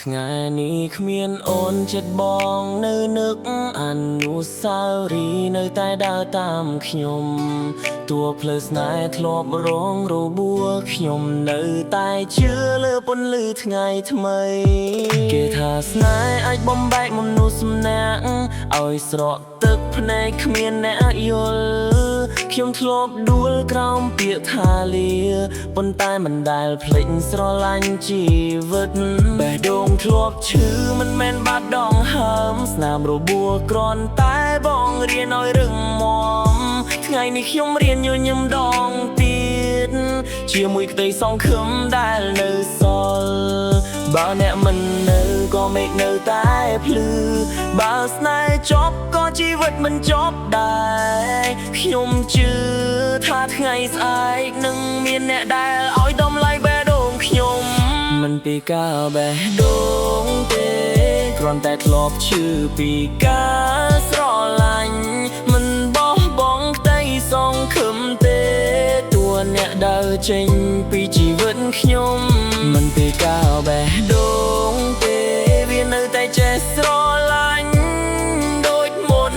ថ្ងៃនេះគ្មានអូនចិត្តបងនៅនឹកអនុស្សាវរីយ៍នៅតែដើរតាមខ្ញុំតួភ្លើស្នេហ៍ធ្លាប់រងរបួសខ្ញុំនៅតែជឿលើពន្លឺថ្ងៃថ្មីគេថាស្នេហ៍អាចបំបែកមនុស្សម្នាក់ឲ្យស្រក់ទឹកភ្នែកគ្មានអ្នកយល់ខ្ញុំធ្លាប់ដួលក្រោមពាក្យថាលាប៉ុន្តែមិនដែលភ្លេចស្រឡាញ់ជីវិតបេះដូងធ្លាប់ឈឺមិនមែនបាត់ដងហើមស្នាមរបួសគ្រាន់តែបងរៀនឲ្យរឹងមាំថ្ងៃនេះខ្ញុំរៀនញញឹមដងទៀតជាមួយក្តីសង្ឃឹមដែលនៅសល់បើអ្នកមិននៅក៏មេឃនៅតែភ្លឺបើស្នេហ៍ចប់ក៏ជីវិតមិនចប់ដែរខ្ញុំជឿថាថ្ងៃស្អែកនឹងមានអ្នកដែលឲ្យតម្លៃបេះដូងខ្ញុំមិនពីការបេះដូងទេគ្រាន់តែធ្លាប់ឈឺពីការស្រឡាញ់មិនបោះបង់ក្តីសង្ឃឹមទេតួអ្នកដើរចេញពីជីវិតខ្ញុំមិនពីការបេះដូងទេវានៅតែចេះស្រឡាញ់ដូចមុន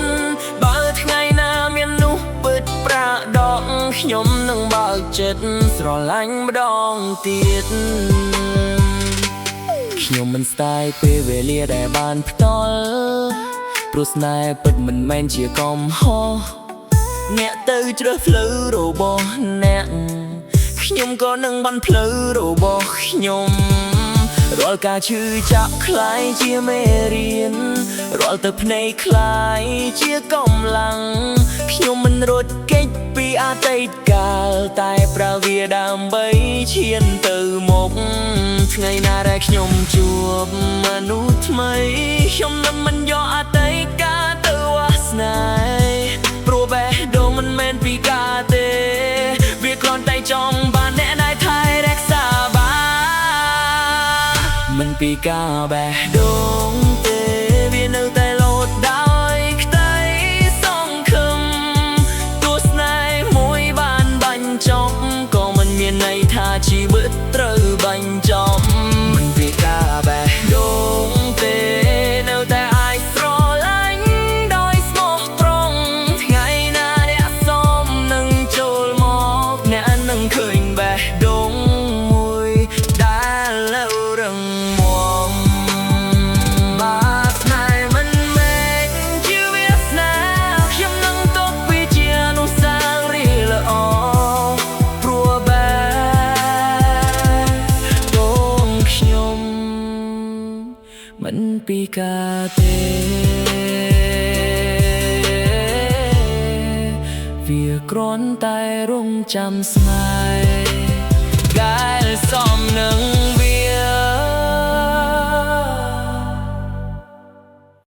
បើថ្ងៃណាមាននោះពិតប្រាដកខ្ញុំនឹងបើកចិត្តស្រឡាញ់ម្ដងទៀតខ្ញុំមិនស្ដាយពេលវេលាដែលបានផ្ដល់ព្រោះស្នេហ៍ពិតមិនមែនជាកំហុសអ្នកទៅជ្រើសផ្លូវរបស់អ្នកខ្ញុំក៏នឹងបានផ្លូវរបស់ខ្ញុំរាល់ការឈឺចាប់คล้ายជាមេរៀនរាល់ទឹកភ្នែកคล้ายជាកម្លាំងខ្ញុំមិនរត់គេចពីអតីតកាលតែប្រើវាដើម្បីឈានទៅមុខថ្ងៃណាដែលខ្ញុំជួបមនុស្សថ្មីខ្ញុំនឹងមិនយកអតីតកាលទៅវាសនាព្រោះបេះដូងមិនមែនពីការទេវាគ្រាន់តែចង់បានអ្នកដែលថែរក្សាបានមិនពីការបេះដូងទេវានៅតែលោតដោយក្តីសង្ឃឹមទស្សនៈមួយបានបាញ់ចប់ក៏មិនមានន័យថាជីវិតត្រូវបាញ់ចប់មិនពីការបេះដូងទេនៅតែអាចស្រឡាញ់ដោយស្មោះត្រង់ថ្ងៃណាអ្នកសមនឹងចូលមកអ្នកនឹងឃើញបេះដូងមួយដែលនៅរឹងមាំបាត់ស្នេហ៍មិនមែនជាវាសនាខ្ញុំនឹងទុកវាជាអនុស្សាវរីយ៍ល្អព្រោះបេះដូងខ្ញុំមិនពីការទេវាគ្រាន់តែរងចាំស្នេហ៍ដែលសមនឹង